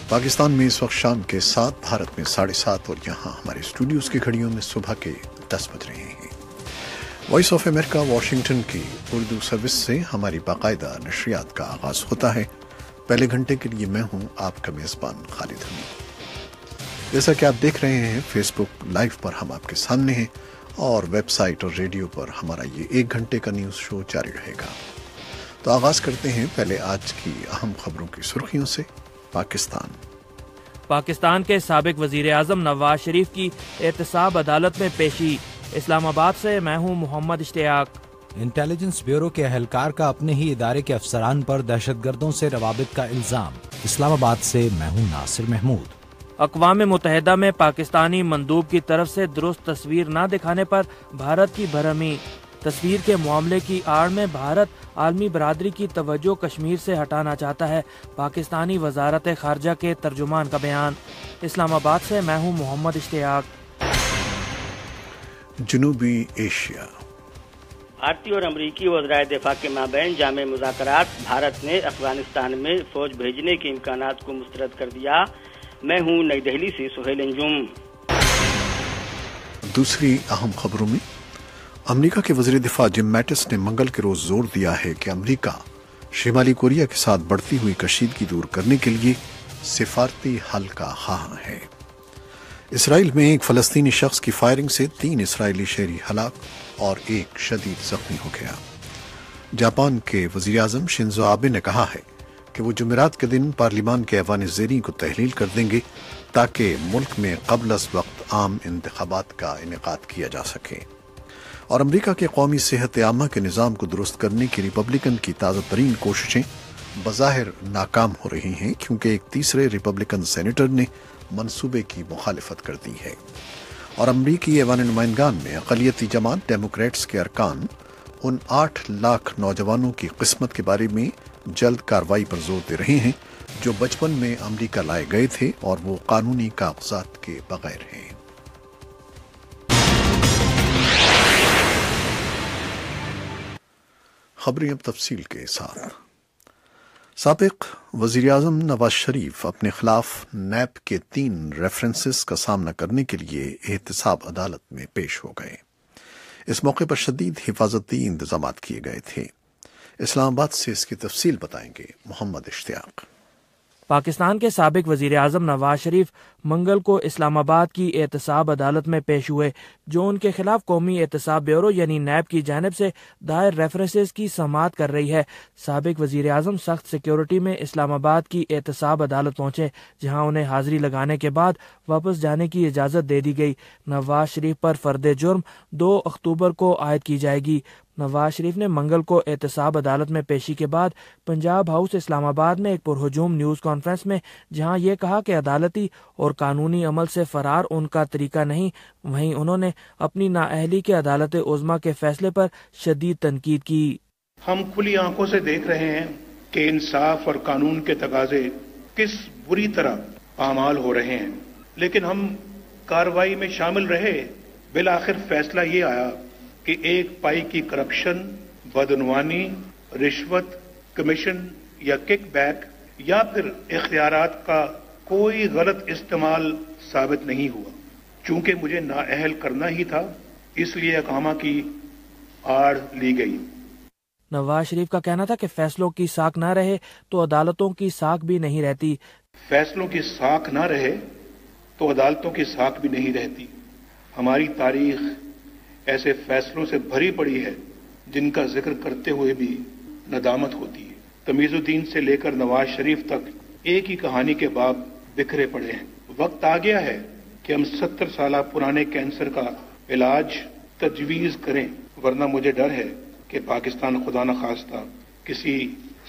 پاکستان میں اس وقت شام کے 7، بھارت میں 7:30 اور یہاں ہمارے اسٹوڈیوز کی گھڑیوں میں صبح کے 10 بج رہے ہیں۔ وائس آف امریکہ واشنگٹن کی اردو سروس سے ہماری باقاعدہ نشریات کا آغاز ہوتا ہے۔ پہلے گھنٹے کے لیے میں ہوں آپ کا میزبان خالد حمید۔ جیسا کہ آپ دیکھ رہے ہیں فیس بک لائیو پر ہم آپ کے سامنے ہیں، اور ویب سائٹ اور ریڈیو پر ہمارا یہ 1 گھنٹے کا نیوز شو جاری رہے گا۔ تو آغاز کرتے ہیں پہلے آج کی اہم خبروں کی سرخیوں سے۔ پاکستان کے سابق وزیر اعظم نواز شریف کی احتساب عدالت میں پیشی۔ اسلام آباد سے میں ہوں محمد اشتیاق۔ انٹیلیجنس بیورو کے اہلکار کا اپنے ہی ادارے کے افسران پر دہشت گردوں سے روابط کا الزام۔ اسلام آباد سے میں ہوں ناصر محمود۔ اقوام متحدہ میں پاکستانی مندوب کی طرف سے درست تصویر نہ دکھانے پر بھارت کی برہمی۔ تصویر کے معاملے کی آڑ میں بھارت عالمی برادری کی توجہ کشمیر سے ہٹانا چاہتا ہے، پاکستانی وزارت خارجہ کے ترجمان کا بیان۔ اسلام آباد سے میں ہوں محمد اشتیاق۔ جنوبی ایشیا۔ بھارتی اور امریکی وزرائے دفاع کے مابین جامع مذاکرات۔ بھارت نے افغانستان میں فوج بھیجنے کے امکانات کو مسترد کر دیا۔ میں ہوں نئی دہلی سے سہیل انجم۔ دوسری اہم خبروں میں امریکہ کے وزیر دفاع جم میٹس نے منگل کے روز زور دیا ہے کہ امریکہ شمالی کوریا کے ساتھ بڑھتی ہوئی کشیدگی دور کرنے کے لیے سفارتی حل کا خواہاں ہے۔ اسرائیل میں ایک فلسطینی شخص کی فائرنگ سے 3 اسرائیلی شہری ہلاک اور 1 شدید زخمی ہو گیا۔ جاپان کے وزیر اعظم شنزو آبے نے کہا ہے کہ وہ جمعرات کے دن پارلیمان کے ایوان زیریں کو تحلیل کر دیں گے تاکہ ملک میں قبل از وقت عام انتخابات کا انعقاد کیا جا سکے۔ اور امریکہ کے قومی صحت عامہ کے نظام کو درست کرنے کی ریپبلکن کی تازہ ترین کوششیں بظاہر ناکام ہو رہی ہیں، کیونکہ ایک تیسرے ریپبلکن سینیٹر نے منصوبے کی مخالفت کر دی ہے۔ اور امریکی ایوان نمائندگان میں اقلیتی جماعت ڈیموکریٹس کے ارکان ان 8 لاکھ نوجوانوں کی قسمت کے بارے میں جلد کارروائی پر زور دے رہے ہیں جو بچپن میں امریکہ لائے گئے تھے اور وہ قانونی کاغذات کے بغیر ہیں۔ خبریں اب تفصیل کے ساتھ۔ سابق وزیر اعظم نواز شریف اپنے خلاف نیب کے 3 ریفرنسز کا سامنا کرنے کے لیے احتساب عدالت میں پیش ہو گئے۔ اس موقع پر شدید حفاظتی انتظامات کیے گئے تھے۔ اسلام آباد سے اس کی تفصیل بتائیں گے محمد اشتیاق۔ پاکستان کے سابق وزیر اعظم نواز شریف منگل کو اسلام آباد کی احتساب عدالت میں پیش ہوئے، جو ان کے خلاف قومی احتساب بیورو یعنی نیب کی جانب سے دائر ریفرنسز کی سماعت کر رہی ہے۔ سابق وزیر اعظم سخت سیکیورٹی میں اسلام آباد کی احتساب عدالت پہنچے، جہاں انہیں حاضری لگانے کے بعد واپس جانے کی اجازت دے دی گئی۔ نواز شریف پر فرد جرم 2 اکتوبر کو عائد کی جائے گی۔ نواز شریف نے منگل کو احتساب عدالت میں پیشی کے بعد پنجاب ہاؤس اسلام آباد میں ایک پرہجوم نیوز کانفرنس میں جہاں یہ کہا کہ عدالتی اور قانونی عمل سے فرار ان کا طریقہ نہیں، وہیں انہوں نے اپنی نااہلی کے عدالت عظمیٰ کے فیصلے پر شدید تنقید کی۔ ہم کھلی آنکھوں سے دیکھ رہے ہیں کہ انصاف اور قانون کے تقاضے کس بری طرح پامال ہو رہے ہیں، لیکن ہم کارروائی میں شامل رہے۔ بالآخر فیصلہ یہ آیا کہ ایک پائی کی کرپشن، بدعنوانی، رشوت، کمیشن یا کک بیک یا پھر اختیارات کا کوئی غلط استعمال ثابت نہیں ہوا۔ چونکہ مجھے نااہل کرنا ہی تھا، اس لیے اقامہ کی آڑ لی گئی۔ نواز شریف کا کہنا تھا کہ فیصلوں کی ساکھ نہ رہے تو عدالتوں کی ساکھ بھی نہیں رہتی۔ فیصلوں کی ساکھ نہ رہے تو عدالتوں کی ساکھ بھی نہیں رہتی۔ ہماری تاریخ ایسے فیصلوں سے بھری پڑی ہے جن کا ذکر کرتے ہوئے بھی ندامت ہوتی ہے۔ تمیز الدین سے لے کر نواز شریف تک ایک ہی کہانی کے باب بکھرے پڑے ہیں۔ وقت آ گیا ہے کہ ہم 70 سالہ پرانے کینسر کا علاج تجویز کریں، ورنہ مجھے ڈر ہے کہ پاکستان خدا نخواستہ کسی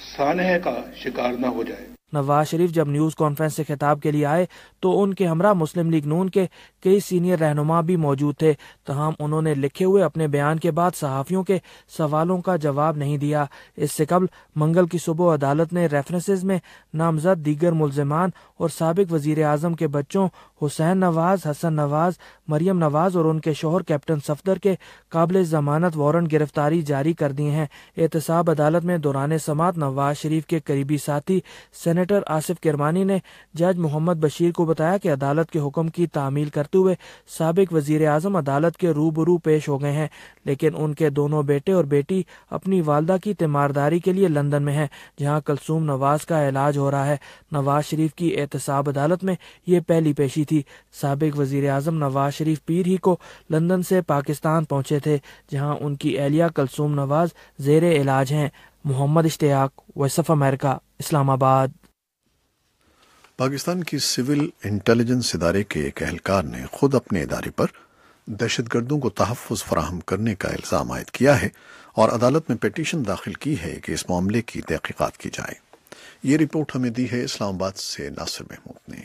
سانحہ کا شکار نہ ہو جائے۔ نواز شریف جب نیوز کانفرنس سے خطاب کے لیے آئے تو ان کے ہمراہ مسلم لیگ نون کے کئی سینئر رہنما بھی موجود تھے، تاہم انہوں نے لکھے ہوئے اپنے بیان کے بعد صحافیوں کے سوالوں کا جواب نہیں دیا۔ اس سے قبل منگل کی صبح عدالت نے ریفرنسز میں نامزد دیگر ملزمان اور سابق وزیر اعظم کے بچوں حسین نواز، حسن نواز، مریم نواز اور ان کے شوہر کیپٹن صفدر کے قابل ضمانت وارنٹ گرفتاری جاری کر دیے ہیں۔ احتساب عدالت میں دوران سماعت نواز شریف کے قریبی ساتھی سینیٹر آصف کرمانی نے جج محمد بشیر کو بتایا کہ عدالت کے حکم کی تعمیل کرتے ہوئے سابق وزیر اعظم عدالت کے روبرو پیش ہو گئے ہیں، لیکن ان کے دونوں بیٹے اور بیٹی اپنی والدہ کی تیمارداری کے لیے لندن میں ہیں، جہاں کلثوم نواز کا علاج ہو رہا ہے۔ نواز شریف کی احتساب عدالت میں یہ پہلی پیشی تھی۔ سابق وزیر اعظم نواز شریف پیر ہی کو لندن سے پاکستان پہنچے تھے، جہاں ان کی اہلیہ کلثوم نواز زیر علاج ہیں۔ محمد اشتیاق، وائس آف امریکہ، اسلام آباد۔ پاکستان کی سول انٹیلیجنس ادارے کے ایک اہلکار نے خود اپنے ادارے پر دہشت گردوں کو تحفظ فراہم کرنے کا الزام عائد کیا ہے اور عدالت میں پیٹیشن داخل کی ہے کہ اس معاملے کی تحقیقات کی جائے۔ یہ رپورٹ ہمیں دی ہے اسلام آباد سے ناصر محمود نے۔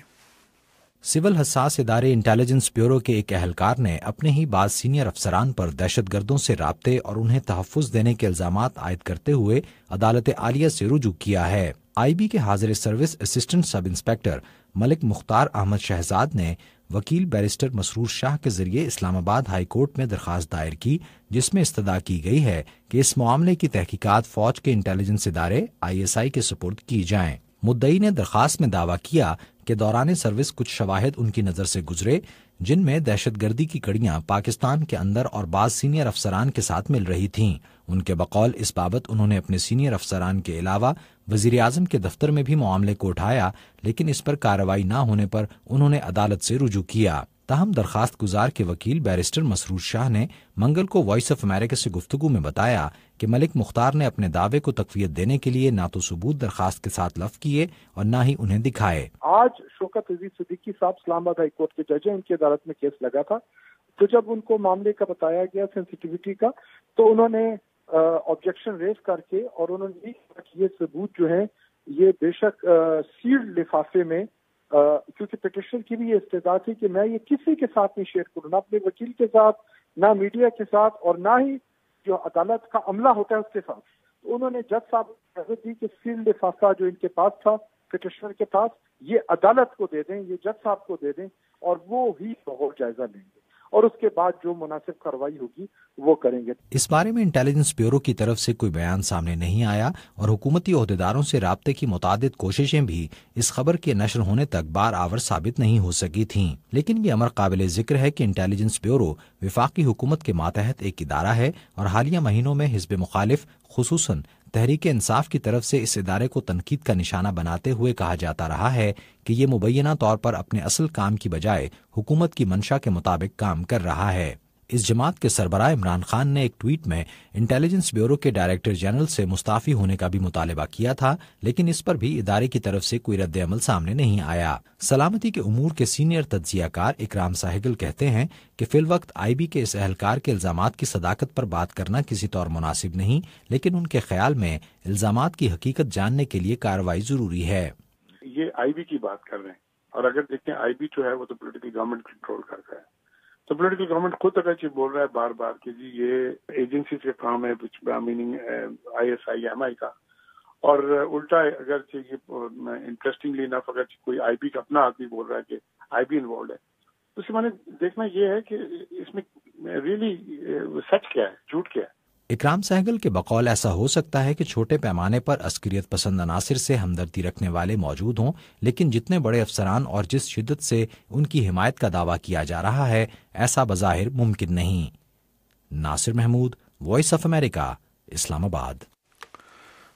سول حساس ادارے انٹیلیجنس بیورو کے ایک اہلکار نے اپنے ہی بعض سینئر افسران پر دہشت گردوں سے رابطے اور انہیں تحفظ دینے کے الزامات عائد کرتے ہوئے عدالت عالیہ سے رجوع کیا ہے۔ آئی بی کے حاضر سروس اسسٹنٹ سب انسپیکٹر ملک مختار احمد شہزاد نے وکیل بیرسٹر مسرور شاہ کے ذریعے اسلام آباد ہائی کورٹ میں درخواست دائر کی، جس میں استدعا کی گئی ہے کہ اس معاملے کی تحقیقات فوج کے انٹیلیجنس ادارے ISI کے سپرد کی جائیں۔ مدعی نے درخواست میں دعویٰ کیا کہ دوران سروس کچھ شواہد ان کی نظر سے گزرے جن میں دہشت گردی کی کڑیاں پاکستان کے اندر اور بعض سینئر افسران کے ساتھ مل رہی تھیں۔ ان کے بقول اس بابت انہوں نے اپنے سینئر افسران کے علاوہ وزیر اعظم کے دفتر میں بھی معاملے کو اٹھایا، لیکن اس پر کارروائی نہ ہونے پر انہوں نے عدالت سے رجوع کیا۔ تاہم درخواست گزار کے وکیل بیرسٹر مسرور شاہ نے منگل کو وائس آف امریکہ سے گفتگو میں بتایا کہ ملک مختار نے اپنے دعوے کو تقویت دینے کے لیے نہ تو ثبوت درخواست کے ساتھ لفظ کیے اور نہ ہی انہیں دکھائے۔ آج شوکت عزیز صدیقی صاحب اسلام آباد ہائی کورٹ کے جج ہیں، ان کی عدالت میں کیس لگا تھا، تو جب ان کو معاملے کا بتایا گیا سینسیٹیوٹی کا، تو انہوں نے آبجیکشن ریز کر کے اور انہوں نے کہا کہ یہ ثبوت جو ہے یہ بے شک سیلڈ لفافے میں، کیونکہ پٹیشن کی بھی یہ استدعا تھی کہ میں یہ کسی کے ساتھ نہیں شیئر کروں، نہ اپنے وکیل کے ساتھ، نہ میڈیا کے ساتھ، اور نہ ہی جو عدالت کا عملہ ہوتا ہے اس کے ساتھ۔ تو انہوں نے جج صاحب کو اجازت دی کہ سیلڈ لفافہ جو ان کے پاس تھا پٹیشنر کے پاس، یہ عدالت کو دے دیں، یہ جج صاحب کو دے دیں، اور وہ ہی بغور جائزہ لیں گے اور اس کے بعد جو مناسب کارروائی ہوگی وہ کریں گے۔ اس بارے میں انٹیلیجنس بیورو کی طرف سے کوئی بیان سامنے نہیں آیا اور حکومتی عہدیداروں سے رابطے کی متعدد کوششیں بھی اس خبر کے نشر ہونے تک بار آور ثابت نہیں ہو سکی تھیں، لیکن یہ امر قابل ذکر ہے کہ انٹیلیجنس بیورو وفاقی حکومت کے ماتحت ایک ادارہ ہے اور حالیہ مہینوں میں حزب مخالف خصوصاً تحریک انصاف کی طرف سے اس ادارے کو تنقید کا نشانہ بناتے ہوئے کہا جاتا رہا ہے کہ یہ مبینہ طور پر اپنے اصل کام کی بجائے حکومت کی منشا کے مطابق کام کر رہا ہے۔ اس جماعت کے سربراہ عمران خان نے ایک ٹویٹ میں انٹیلیجنس بیورو کے ڈائریکٹر جنرل سے مستعفی ہونے کا بھی مطالبہ کیا تھا، لیکن اس پر بھی ادارے کی طرف سے کوئی رد عمل سامنے نہیں آیا۔ سلامتی کے امور کے سینئر تجزیہ کار اکرام سہگل کہتے ہیں کہ فی الوقت آئی بی کے اس اہلکار کے الزامات کی صداقت پر بات کرنا کسی طور مناسب نہیں، لیکن ان کے خیال میں الزامات کی حقیقت جاننے کے لیے کارروائی ضروری ہے۔ یہ آئی بی کی بات کر رہے ہیں، اور اگر دیکھیں آئی بی جو ہے وہ تو پولیٹیکل گورنمنٹ کنٹرول کرتا ہے، تو پولیٹیکل گورنمنٹ خود اگر بول رہا ہے بار بار کہ جی یہ ایجنسی سے کام ہے، میننگ ISI MI کا، اور الٹا اگر انٹرسٹنگلی انف اگر کوئی آئی بی کا اپنا آدمی بول رہا ہے کہ آئی بی انوالوڈ ہے، تو اس معنی دیکھنا یہ ہے کہ اس میں ریئلی سچ کیا ہے، جھوٹ کیا ہے۔ اکرام سہگل کے بقول ایسا ہو سکتا ہے کہ چھوٹے پیمانے پر عسکریت پسند عناصر سے ہمدردی رکھنے والے موجود ہوں، لیکن جتنے بڑے افسران اور جس شدت سے ان کی حمایت کا دعویٰ کیا جا رہا ہے ایسا بظاہر ممکن نہیں۔ ناصر محمود، وائس آف امریکہ، اسلام آباد۔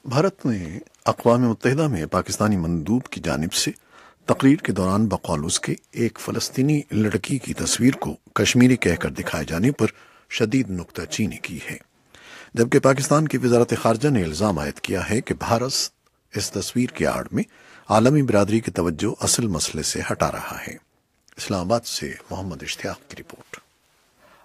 بھارت نے اقوام متحدہ میں پاکستانی مندوب کی جانب سے تقریر کے دوران بقول اس کے ایک فلسطینی لڑکی کی تصویر کو کشمیری کہہ کر دکھائے جانے پر شدید نکتہ چینی کی ہے، جبکہ پاکستان کی وزارت خارجہ نے الزام عائد کیا ہے کہ بھارت اس تصویر کی آڑ میں عالمی برادری کی توجہ اصل مسئلے سے ہٹا رہا ہے۔ اسلام آباد سے محمد اشتیاق کی رپورٹ۔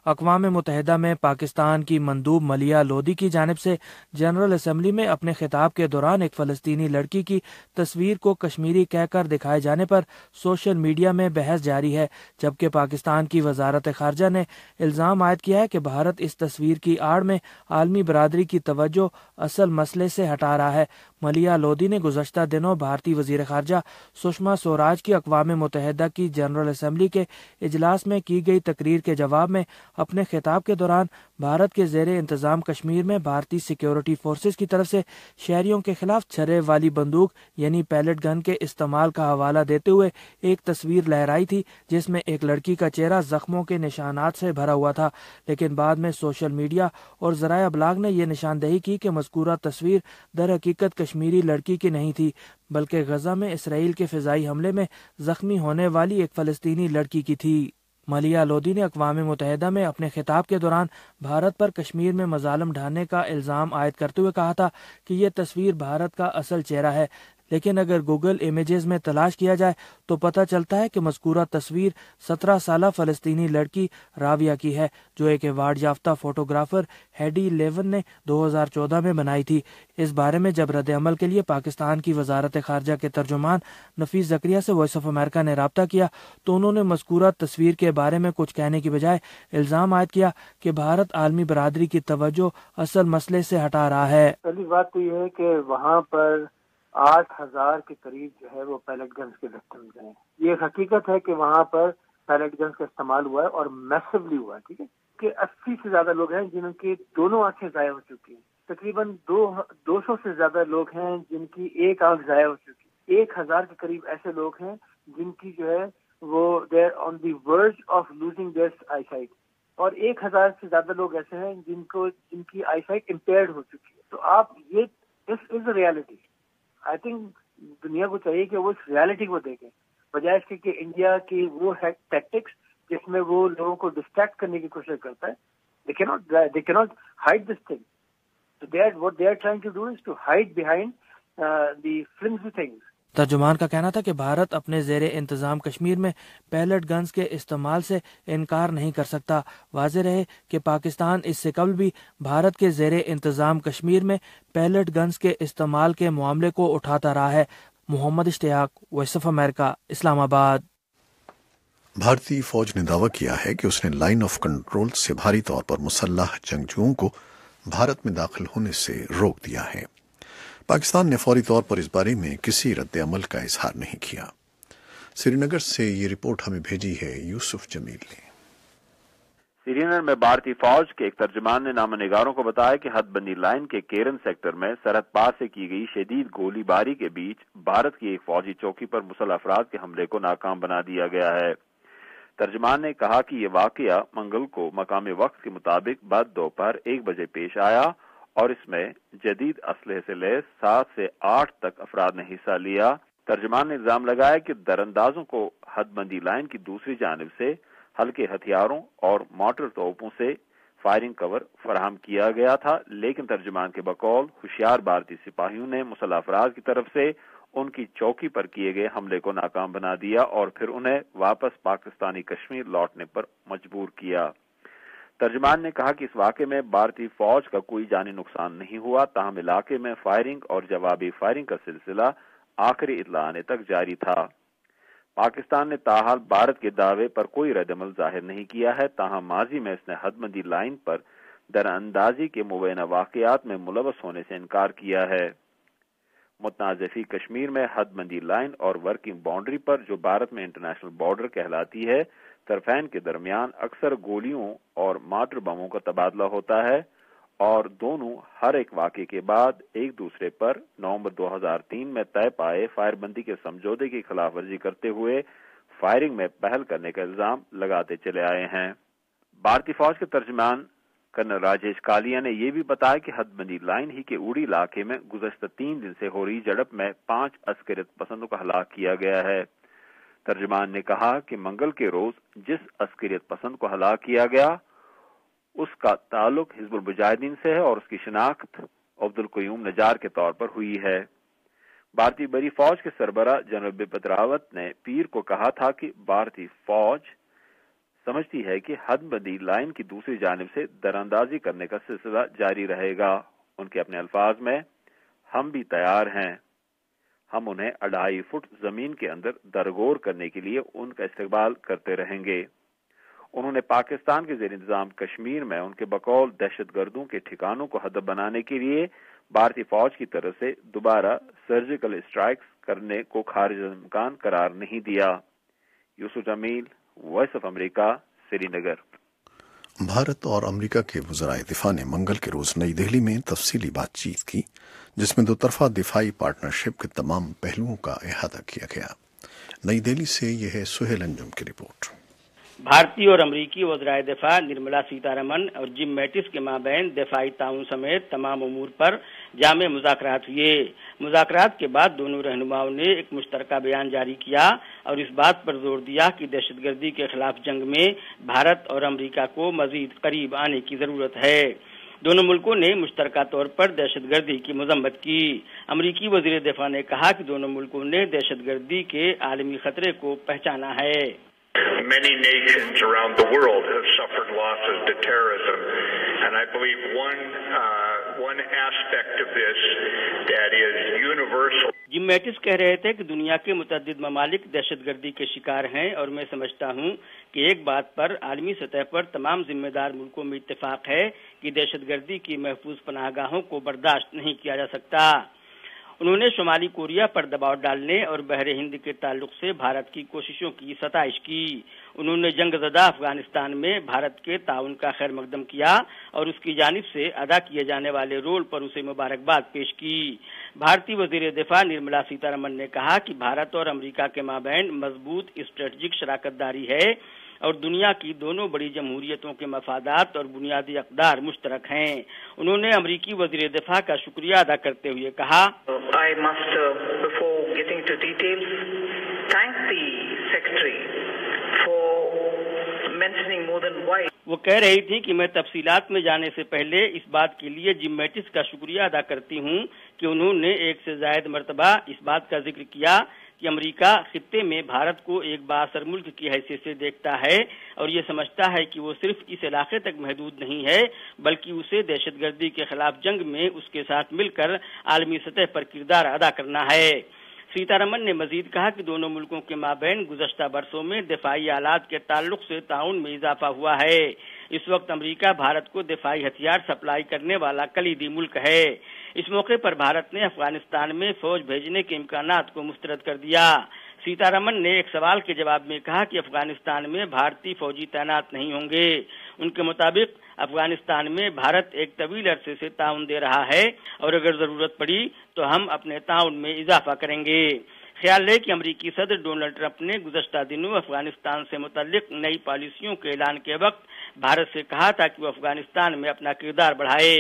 اقوام متحدہ میں پاکستان کی مندوب ملیہ لودھی کی جانب سے جنرل اسمبلی میں اپنے خطاب کے دوران ایک فلسطینی لڑکی کی تصویر کو کشمیری کہہ کر دکھائے جانے پر سوشل میڈیا میں بحث جاری ہے، جبکہ پاکستان کی وزارت خارجہ نے الزام عائد کیا ہے کہ بھارت اس تصویر کی آڑ میں عالمی برادری کی توجہ اصل مسئلے سے ہٹا رہا ہے۔ ملیحہ لودھی نے گزشتہ دنوں بھارتی وزیر خارجہ سشما سوراج کی اقوام متحدہ کی جنرل اسمبلی کے اجلاس میں کی گئی تقریر کے جواب میں اپنے خطاب کے دوران بھارت کے زیر انتظام کشمیر میں بھارتی سیکیورٹی فورسز کی طرف سے شہریوں کے خلاف چھرے والی بندوق یعنی پیلٹ گن کے استعمال کا حوالہ دیتے ہوئے ایک تصویر لہرائی تھی جس میں ایک لڑکی کا چہرہ زخموں کے نشانات سے بھرا ہوا تھا، لیکن بعد میں سوشل میڈیا اور ذرائع ابلاغ نے یہ نشاندہی کی کہ مذکورہ تصویر در حقیقت کشمیری لڑکی کی نہیں تھی بلکہ غزہ میں اسرائیل کے فضائی حملے میں زخمی ہونے والی ایک فلسطینی لڑکی کی تھی۔ ملیحہ لودھی نے اقوام متحدہ میں اپنے خطاب کے دوران بھارت پر کشمیر میں مظالم ڈھانے کا الزام عائد کرتے ہوئے کہا تھا کہ یہ تصویر بھارت کا اصل چہرہ ہے، لیکن اگر گوگل امیجز میں تلاش کیا جائے تو پتہ چلتا ہے کہ مذکورہ تصویر 17 سالہ فلسطینی لڑکی راویہ کی ہے جو ایک ایوارڈ یافتہ فوٹوگرافر ہیڈی لیون نے 2014 میں بنائی تھی۔ اس بارے میں جب رد عمل کے لیے پاکستان کی وزارت خارجہ کے ترجمان نفیس زکریا سے وائس آف امریکہ نے رابطہ کیا تو انہوں نے مذکورہ تصویر کے بارے میں کچھ کہنے کی بجائے الزام عائد کیا کہ بھارت عالمی برادری کی توجہ اصل مسئلے سے ہٹا رہا ہے۔ پہلی بات تو یہ ہے کہ وہاں پر 8,000 کے قریب جو ہے وہ پیلٹ گنز کے وکٹمز ہیں۔ یہ حقیقت ہے کہ وہاں پر پیلٹ گنز کا استعمال ہوا ہے اور میسولی ہوا ہے، ٹھیک ہے، کہ 80 سے زیادہ لوگ ہیں جن کی دونوں آنکھیں ضائع ہو چکی ہیں، تقریباً 200 سے زیادہ لوگ ہیں جن کی ایک آنکھ ضائع ہو چکی ہے، 1,000 کے قریب ایسے لوگ ہیں جن کی جو ہے وہ they are on the verge of losing their eyesight, اور 1,000 سے زیادہ لوگ ایسے ہیں جن کی آئی سائٹ امپیئرڈ ہو چکی ہے۔ تو آپ یہ دس از اے ریالٹی۔ آئی تھنک دنیا کو چاہیے کہ وہ اس ریالٹی کو دیکھیں بجائے اس کے کہ انڈیا کی وہ ٹیکٹکس جس میں وہ لوگوں کو ڈسٹریکٹ کرنے کی کوشش کرتا ہے۔ they cannot hide this thing. So what they are trying to do is to hide behind the flimsy things. ترجمان کا کہنا تھا کہ بھارت اپنے زیر انتظام کشمیر میں پیلٹ گنز کے استعمال سے انکار نہیں کر سکتا۔ واضح رہے کہ پاکستان اس سے قبل بھی بھارت کے زیر انتظام کشمیر میں پیلٹ گنز کے استعمال کے معاملے کو اٹھاتا رہا ہے۔ محمد اشتیاق، وائس آف امریکہ، اسلام آباد۔ بھارتی فوج نے دعویٰ کیا ہے کہ اس نے لائن آف کنٹرول سے بھاری طور پر مسلح جنگجوؤں کو بھارت میں داخل ہونے سے روک دیا ہے۔ پاکستان نے فوری طور پر اس بارے میں کسی رد عمل کا اظہار نہیں کیا۔ سری نگر سے یہ رپورٹ ہمیں بھیجی ہے یوسف جمیل نے۔ سری نگر میں بھارتی فوج کے ایک ترجمان نے نامہ نگاروں کو بتایا کہ حد بندی لائن کے کیرن سیکٹر میں سرحد پار سے کی گئی شدید گولی باری کے بیچ بھارت کی ایک فوجی چوکی پر مسلح افراد کے حملے کو ناکام بنا دیا گیا ہے۔ ترجمان نے کہا کہ یہ واقعہ منگل کو مقامی وقت کے مطابق بعد دوپہر 1 بجے پیش آیا اور اس میں جدید اسلحے سے لیس 7 سے 8 تک افراد نے حصہ لیا۔ ترجمان نے الزام لگایا کہ دراندازوں کو حد بندی لائن کی دوسری جانب سے ہلکے ہتھیاروں اور مارٹر توپوں سے فائرنگ کور فراہم کیا گیا تھا، لیکن ترجمان کے بقول ہوشیار بھارتی سپاہیوں نے مسلح افراد کی طرف سے ان کی چوکی پر کیے گئے حملے کو ناکام بنا دیا اور پھر انہیں واپس پاکستانی کشمیر لوٹنے پر مجبور کیا۔ ترجمان نے کہا کہ اس واقعے میں بھارتی فوج کا کوئی جانی نقصان نہیں ہوا، تاہم علاقے میں فائرنگ اور جوابی فائرنگ کا سلسلہ آخری اطلاع آنے تک جاری تھا۔ پاکستان نے تاحال بھارت کے دعوے پر کوئی رد عمل ظاہر نہیں کیا ہے، تاہم ماضی میں اس نے حد بندی لائن پر دراندازی کے مبینہ واقعات میں ملوث ہونے سے انکار کیا ہے۔ متنازع کشمیر میں حد بندی لائن اور ورکنگ باؤنڈری پر جو بھارت میں انٹرنیشنل بارڈر کہلاتی ہے، طرفین کے درمیان اکثر گولیوں اور مارٹر بموں کا تبادلہ ہوتا ہے اور دونوں ہر ایک واقعے کے بعد ایک دوسرے پر نومبر 2003 میں طے پائے فائر بندی کے سمجھوتے کی خلاف ورزی کرتے ہوئے فائرنگ میں پہل کرنے کا الزام لگاتے چلے آئے ہیں۔ بھارتی فوج کے ترجمان کرنل راجیش کالیا نے یہ بھی بتایا کہ حد بندی لائن ہی کے اوڑی علاقے میں گزشتہ 3 دن سے ہو رہی جھڑپ میں 5 عسکریت پسندوں کا ہلاک کیا گیا ہے۔ ترجمان نے کہا کہ منگل کے روز جس عسکریت پسند کو ہلاک کیا گیا اس کا تعلق حزب المجاہدین سے ہے اور اس کی شناخت عبدالقیوم نجار کے طور پر ہوئی ہے۔ بھارتی بری فوج کے سربراہ جنرل بپت راوت نے پیر کو کہا تھا کہ بھارتی فوج سمجھتی ہے کہ حد بندی لائن کی دوسری جانب سے دراندازی کرنے کا سلسلہ جاری رہے گا۔ ان کے اپنے الفاظ میں، ہم بھی تیار ہیں، ہم انہیں 2.5 فٹ زمین کے اندر درگور کرنے کے لیے ان کا استقبال کرتے رہیں گے۔ انہوں نے پاکستان کے زیر انتظام کشمیر میں ان کے بقول دہشت گردوں کے ٹھکانوں کو ہدف بنانے کے لیے بھارتی فوج کی طرف سے دوبارہ سرجیکل اسٹرائکس کرنے کو خارج امکان قرار نہیں دیا۔ یوسف جمیل، وائس آف امریکہ، سری نگر۔ بھارت اور امریکہ کے وزرائے دفاع نے منگل کے روز نئی دہلی میں تفصیلی بات چیت کی، جس میں دو طرفہ دفاعی پارٹنرشپ کے تمام پہلوؤں کا احاطہ کیا گیا۔ نئی دہلی سے یہ ہے سہیل انجم کی رپورٹ۔ بھارتی اور امریکی وزرائے دفاع نرملا سیتا رمن اور جم میٹس کے مابین دفاعی تعاون سمیت تمام امور پر جامع مذاکرات ہوئے۔ مذاکرات کے بعد دونوں رہنماؤں نے ایک مشترکہ بیان جاری کیا اور اس بات پر زور دیا کہ دہشت گردی کے خلاف جنگ میں بھارت اور امریکہ کو مزید قریب آنے کی ضرورت ہے۔ دونوں ملکوں نے مشترکہ طور پر دہشت گردی کی مذمت کی۔ امریکی وزیر دفاع نے کہا کہ دونوں ملکوں نے dہشت گردی کے عالمی خطرے کو پہچانا ہے۔ Many nations around the world have suffered losses to terrorism, and I believe one aspect of this that is universal. Gym mates کہہ رہے تھے کہ دنیا کے متعدد ممالک دہشت گردی کے شکار ہیں اور میں سمجھتا ہوں کہ ایک بات پر عالمی سطح پر تمام ذمہ دار ملکوں میں اتفاق ہے کہ دہشت گردی کی محفوظ پناہ گاہوں کو برداشت نہیں کیا جا سکتا۔ انہوں نے شمالی کوریا پر دباؤ ڈالنے اور بحر ہند کے تعلق سے بھارت کی کوششوں کی ستائش کی۔ انہوں نے جنگ زدہ افغانستان میں بھارت کے تعاون کا خیر مقدم کیا اور اس کی جانب سے ادا کیے جانے والے رول پر اسے مبارکباد پیش کی۔ بھارتی وزیر دفاع نرملا سیتا رمن نے کہا کہ بھارت اور امریکہ کے مابین مضبوط اسٹریٹجک شراکت داری ہے اور دنیا کی دونوں بڑی جمہوریتوں کے مفادات اور بنیادی اقدار مشترک ہیں۔ انہوں نے امریکی وزیر دفاع کا شکریہ ادا کرتے ہوئے کہا، I must, before getting to details, thank the Secretary for mentioning more than once. وہ کہہ رہی تھی کہ میں تفصیلات میں جانے سے پہلے اس بات کے لیے جم میٹس کا شکریہ ادا کرتی ہوں کہ انہوں نے ایک سے زائد مرتبہ اس بات کا ذکر کیا کہ امریکہ خطے میں بھارت کو ایک بااثر ملک کی حیثیت سے دیکھتا ہے اور یہ سمجھتا ہے کہ وہ صرف اس علاقے تک محدود نہیں ہے بلکہ اسے دہشت گردی کے خلاف جنگ میں اس کے ساتھ مل کر عالمی سطح پر کردار ادا کرنا ہے۔ سیتا رمن نے مزید کہا کہ دونوں ملکوں کے مابین گزشتہ برسوں میں دفاعی آلات کے تعلق سے تعاون میں اضافہ ہوا ہے۔ اس وقت امریکہ بھارت کو دفاعی ہتھیار سپلائی کرنے والا کلیدی ملک ہے۔ اس موقع پر بھارت نے افغانستان میں فوج بھیجنے کے امکانات کو مسترد کر دیا۔ سیتا رمن نے ایک سوال کے جواب میں کہا کہ افغانستان میں بھارتی فوجی تعینات نہیں ہوں گے۔ ان کے مطابق افغانستان میں بھارت ایک طویل عرصے سے تعاون دے رہا ہے اور اگر ضرورت پڑی تو ہم اپنے تعاون میں اضافہ کریں گے۔ خیال ہے کہ امریکی صدر ڈونلڈ ٹرمپ نے گزشتہ دنوں افغانستان سے متعلق نئی پالیسیوں کے اعلان کے وقت بھارت سے کہا تھا کہ وہ افغانستان میں اپنا کردار بڑھائے۔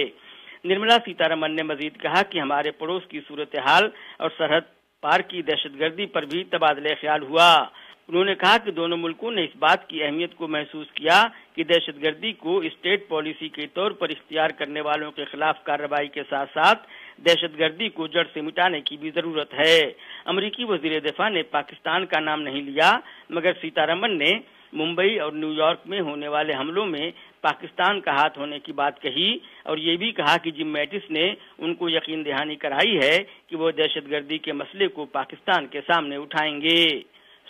نرملا سیتا رمن نے مزید کہا کہ ہمارے پڑوس کی صورتحال اور سرحد پار کی دہشت گردی پر بھی تبادلہ خیال ہوا۔ انہوں نے کہا کہ دونوں ملکوں نے اس بات کی اہمیت کو محسوس کیا کہ دہشت گردی کو اسٹیٹ پالیسی کے طور پر اختیار کرنے والوں کے خلاف کارروائی کے ساتھ ساتھ دہشت گردی کو جڑ سے مٹانے کی بھی ضرورت ہے۔ امریکی وزیر دفاع نے پاکستان کا نام نہیں لیا مگر سیتا رمن نے ممبئی اور نیو یارک میں ہونے والے حملوں میں پاکستان کا ہاتھ ہونے کی بات کہی اور یہ بھی کہا کہ جم میٹس نے ان کو یقین دہانی کرائی ہے کہ وہ دہشت گردی کے مسئلے کو پاکستان کے سامنے اٹھائیں گے۔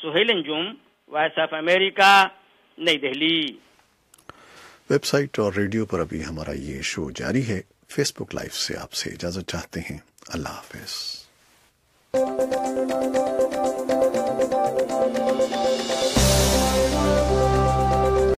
سہیل انجم، وائس آف امریکہ، نئی دہلی۔ ویب سائٹ اور ریڈیو پر ابھی ہمارا یہ شو جاری ہے۔ فیس بک لائیو سے آپ سے اجازت چاہتے ہیں۔ اللہ حافظ۔